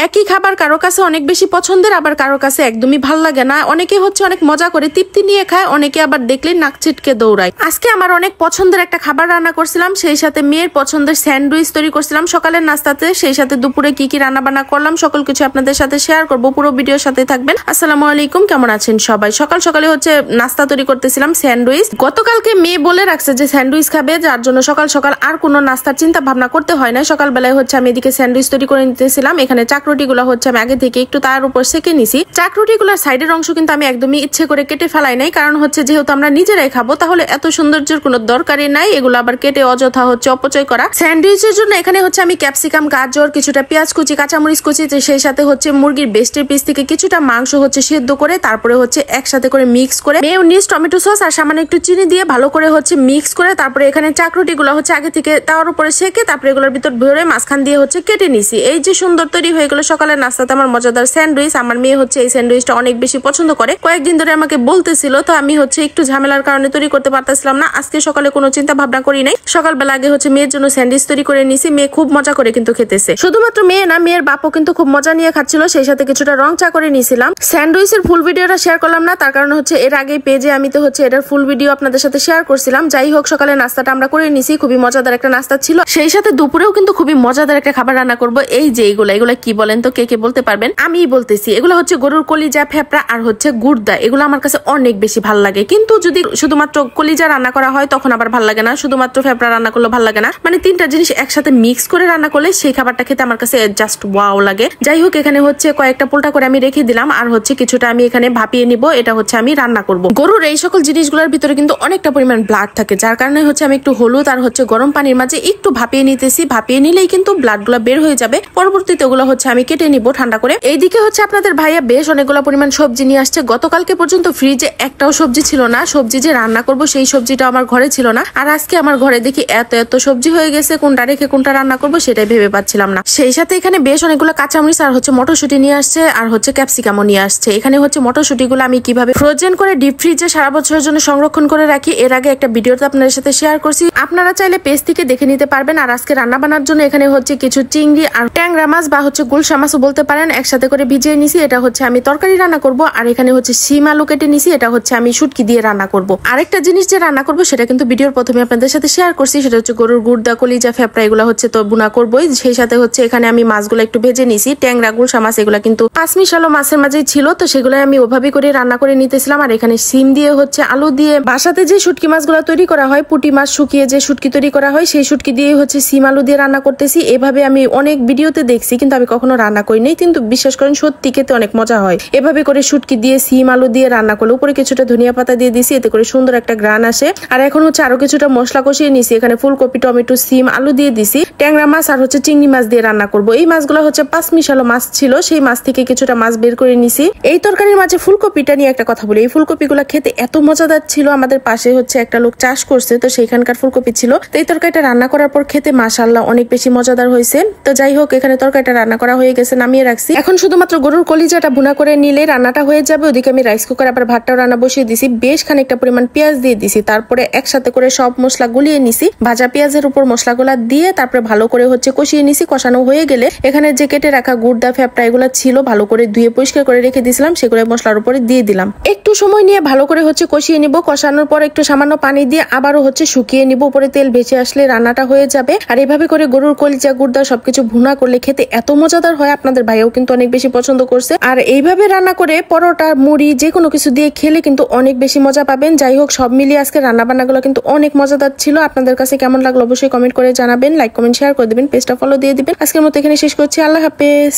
একই খাবার কারো কাছে অনেক বেশি পছন্দের, আবার কারো কাছে একদমই ভাল লাগে না। অনেকে হচ্ছে অনেক মজা করে তৃপ্তি নিয়ে খায়, অনেকে আবার দেখলে নাক ছিটকে দৌড়ায়। আজকে আমার অনেক পছন্দের একটা খাবার রান্না করছিলাম, সেই সাথে মেয়ের পছন্দের স্যান্ডউইচ তৈরি করছিলাম সকালের নাস্তাতে। সেই সাথে দুপুরে কি কি রান্না বান্না করলাম সকল কিছু আপনাদের সাথে শেয়ার করব, পুরো ভিডিওর সাথে থাকবেন। আসসালামু আলাইকুম, কেমন আছেন সবাই? সকাল সকালে হচ্ছে নাস্তা তৈরি করতেছিলাম স্যান্ডউইচ। গতকালকে মেয়ে বলে রাখছে যে স্যান্ডউইচ খাবে, যার জন্য সকাল সকাল আর কোনো নাস্তার চিন্তা ভাবনা করতে হয় না। সকালবেলায় হচ্ছে আমি এদিকে স্যান্ডউইচ তৈরি করে নিতেছিলাম। এখানে চাকরুটি গুলো হচ্ছে আমি আগে থেকে একটু তার উপর সেকে নিছি। চাকরুটি গুলোর সাইডের অংশ কিন্তু আমি একদমই ইচ্ছে করে কেটে ফেলাই নাই, কারণ হচ্ছে যেহেতু আমরা নিজেরাই খাবো তাহলে এত সৌন্দর্যের কোনো দরকারই নাই এগুলো আবার কেটে অযথা হচ্ছে অপচয় করা। স্যান্ডউইচের জন্য এখানে হচ্ছে আমি ক্যাপসিকাম, গাজর, কিছুটা পেঁয়াজ কুচি, কাঁচামরিচ কুচি, সেই সাথে হচ্ছে মুরগির বেস্টের পিস থেকে কিছুটা মাংস হচ্ছে সেদ্ধ করে তারপরে হচ্ছে একসাথে করে মিক্স করে মেয়োনিজ, টমেটো সস আর সামান্য একটু চিনি দিয়ে ভালো করে হচ্ছে মিক্স করে তারপরে এখানে চাকরুটি গুলো হচ্ছে আগে থেকে তাওয়ার উপরে সেকে তারপরে এগুলোর ভিতর ভরে মাঝখান দিয়ে হচ্ছে কেটে নিছি। এই যে সুন্দর তৈরি হয়ে গেল সকালের নাস্তাতে আমার মজাদার স্যান্ডউইচ। আমার মেয়ে হচ্ছে এই স্যান্ডউইচটা অনেক বেশি পছন্দ করে, কয়েকদিন ধরে আমাকে বলতেছিল, তো আমি হচ্ছে একটু ঝামেলার কারণে তৈরি করতে পারতেছিলাম না। আজকে সকালে কোনো চিন্তা ভাবনা করি নাই, সকালবেলা আগে হচ্ছে মেয়ের জন্য স্যান্ডউইচ তৈরি করে নিছি। মেয়ে খুব মজা করে কিন্তু খেতেছে, শুধুমাত্র মেয়ে না মেয়ের বাপও কিন্তু খুব মজা নিয়ে খাচ্ছিল। সেই সাথে কিছুটা রং চা করে নিয়েছিলাম। স্যান্ডউইচের ফুল ভিডিওটা শেয়ার করলাম না, তার কারণ হচ্ছে এর আগে পেজে আমি তো হচ্ছে এটার ফুল ভিডিও আপনাদের সাথে শেয়ার করছিলাম। যাই হোক, সকালে নাস্তাটা আমরা করে নিছি, খুবই মজাদার একটা নাস্তা ছিল। সেই সাথে দুপুরেও কিন্তু খুবই মজাদার একটা খাবার রান্না করব। এই যে এগুলা কি বলেন তো, কে কে বলতে পারবেন? আমিই বলতেছি, এগুলো হচ্ছে গরুর কলিজা, ফেপড়া আর হচ্ছে গুর্দা। এগুলো আমার কাছে অনেক বেশি ভাল লাগে, কিন্তু যদি শুধুমাত্র কলিজা রান্না করা হয় তখন আবার ভাল লাগে না, শুধুমাত্র ফেপড়া রান্না করলে ভাল লাগে না। মানে তিনটা জিনিস একসাথে মিক্স করে রান্না করলে সেই খাবারটা খেতে আমার কাছে জাস্ট ওয়াও লাগে। যাই হোক, এখানে হচ্ছে কয়েকটা পোল্টা করে আমি রেখে দিলাম, আর হচ্ছে কিছুটা আমি এখানে ভাপিয়ে নিব। এটা হচ্ছে আমি রান্না করব। গরুর এই সকল জিনিসগুলোর ভিতরে কিন্তু অনেকটা পরিমাণ ব্লাড থাকে, যার কারণে হচ্ছে আমি একটু হলুদ আর হচ্ছে গরম পানির মাঝে একটু ভাপিয়ে নিতেছি। ভাপিয়ে নিলেই কিন্তু ব্লাড গুলা বের হয়ে যাবে। পরবর্তীতে ওগুলো হচ্ছে আমি কেটে নিব ঠান্ডা করে। এইদিকে হচ্ছে আপনাদের ভাইয়া বেশ অনেকগুলো পরিমাণ সবজি নিয়ে আসছে। গতকালকে পর্যন্ত ফ্রিজে একটাও সবজি ছিল না, সবজি যে রান্না করব সেই সবজিটা আমার ঘরে ছিল না। আর আজকে আমার ঘরে দেখি এত সবজি হয়ে গেছে, কোনটা রেখে কোনটা রান্না করব সেটাই ভেবে পাচ্ছিলাম না। সেই সাথে এখানে বেশ অনেকগুলো কাঁচামরিচ আর হচ্ছে মটরশুঁটি নিয়ে আসছে, আর হচ্ছে ক্যাপসিকামও নিয়ে আসছে। এখানে হচ্ছে মটরশুঁটি গুলো আমি কিভাবে ফ্রোজেন করে ডিপ ফ্রিজে সারা বছরের জন্য সংরক্ষণ করে রাখি এর আগে একটা ভিডিওতে আপনাদের সাথে শেয়ার করছি, আপনারা চাইলে পেজ থেকে দেখে নিতে পারবেন। আর আজকে রান্না বান্নার জন্য এখানে হচ্ছে কিছু চিংড়ি আর ট্যাংরা মাছ বা হচ্ছে গুলশা মাছও বলতে পারেন একসাথে করে ভিজিয়ে নিছি। এটা হচ্ছে আমি তরকারি রান্না করব। আর এখানে হচ্ছে শিম আলু কেটে নিছি, এটা হচ্ছে আমি শুটকি দিয়ে রান্না করব। আরেকটা জিনিস যে রান্না করব সেটা কিন্তু ভিডিওর প্রথমে আপনাদের সাথে শেয়ার করছি, সেটা হচ্ছে গরুর গুর্দা, কলিজা, ফেপড়া, এগুলো হচ্ছে তো বুনা করবই। সেই সাথে হচ্ছে এখানে আমি মাছগুলো একটু ভেজে নিছি। ট্যাংরা, গুলশা মাছ এগুলো কিন্তু পাঁচমিশালো মাছের মাঝেই ছিল, তো সেগুলো আমি ওভাবে করে রান্না করে নিতেছিলাম। আর এখানে শিম দিয়ে হচ্ছে আলু দিয়ে বাসাতে যে শুটকি মাছগুলো তৈরি করা হয়, পুঁটি মাছ শুকিয়ে যে শুটকি তৈরি করা হয়, সেই শুটকি দিয়ে হচ্ছে শিম আলু দিয়ে রান্না করতেছি। এভাবে আমি অনেক ভিডিওতে দেখছি, কিন্তু আমি কখনো রান্না করি নাই, কিন্তু বিশ্বাস করেন সত্যি খেতে অনেক মজা হয়। এভাবে করে শুটকি দিয়ে শিম আলু দিয়ে রান্না করলে উপরে কিছুটা ধনিয়া পাতা দিয়ে দিছি, এতে করে সুন্দর একটা গ্রান আসে। আর এখন হচ্ছে আরো কিছুটা মশলা কষিয়ে নিছি। এখানে ফুলকপি, টমেটো, শিম, আলু দিয়ে দিছি। ট্যাংরা মাছ আর হচ্ছে চিংড়ি মাছ দিয়ে রান্না করব। এই মাছগুলো হচ্ছে পাঁচমিশালো মাছ ছিল, সেই মাছ থেকে কিছুটা মাছ বের করে নিছি। এই তরকারির মাঝে ফুলকপিটা নিয়ে একটা কথা বলি, এই ফুলকপিগুলো খেতে এত মজাদার ছিল। আমাদের পাশে হচ্ছে একটা লোক চাষ করছে, তো সেইখানকার ফুলকপি ছিল। তো এই তরকারিটা রান্না করার পর খেতে মাশাআল্লাহ অনেক বেশি মজাদার হয়েছে। তো যাই হোক, এখানে তরকারিটা রান্না করা হয়ে গেছে, নামিয়ে রাখছি। এখন শুধুমাত্র গরুর কলিজাটা ভুনা করে নিলে রান্নাটা হয়ে যাবে। ওদিকে আমি রাইস কুকার আবার ভাতটাও রান্না বসিয়ে দিছি। বেশ খানিকটা পরিমাণ পেঁয়াজ দিয়ে দিছি, তারপরে একসাথে করে সব মশলা গুলিয়ে নিছি। ভাজা পেঁয়াজের উপর মশলাগুলা দিয়ে তারপরে ভালো করে হচ্ছে কষিয়ে নিছি। কষানো হয়ে গেলে এখানে যে কেটে রাখা গুর্দা, ফেপড়া এগুলো ছিল ভালো করে ধুয়ে পরিষ্কার করে রেখে দিয়েছিলাম, সেগুলো মশলার উপরে দিয়ে দিলাম। একটু সময় নিয়ে ভালো করে হচ্ছে কষিয়ে নিব। কষানোর পর একটু সামান্য পানি দিয়ে আবারও হচ্ছে শুকিয়ে নিব। উপরে তেল ভেসে আসলে রান্নাটা হয়ে যাবে। আর এভাবে করে গরুর কলিজা, গুর্দা সবকিছু ভুনা করলে খেতে এত মজাদার হয়, আপনাদের ভাইও কিন্তু অনেক বেশি পছন্দ করছে। আর এইভাবে রান্না করে পরোটা, মুড়ি যে কোনো কিছু দিয়ে খেলে কিন্তু অনেক বেশি মজা পাবেন। যাই হোক, সব মিলিয়ে আজকে রান্না বান্নাগুলো কিন্তু অনেক মজাদার ছিল। আপনাদের কাছে কেমন লাগলো অবশ্যই কমেন্ট করে জানাবেন, লাইক কমেন্ট শেয়ার করে দিবেন, পেজটা ফলো দিয়ে দিবেন। আজকের মতো এখানে শেষ করছি, আল্লাহ হাফেজ।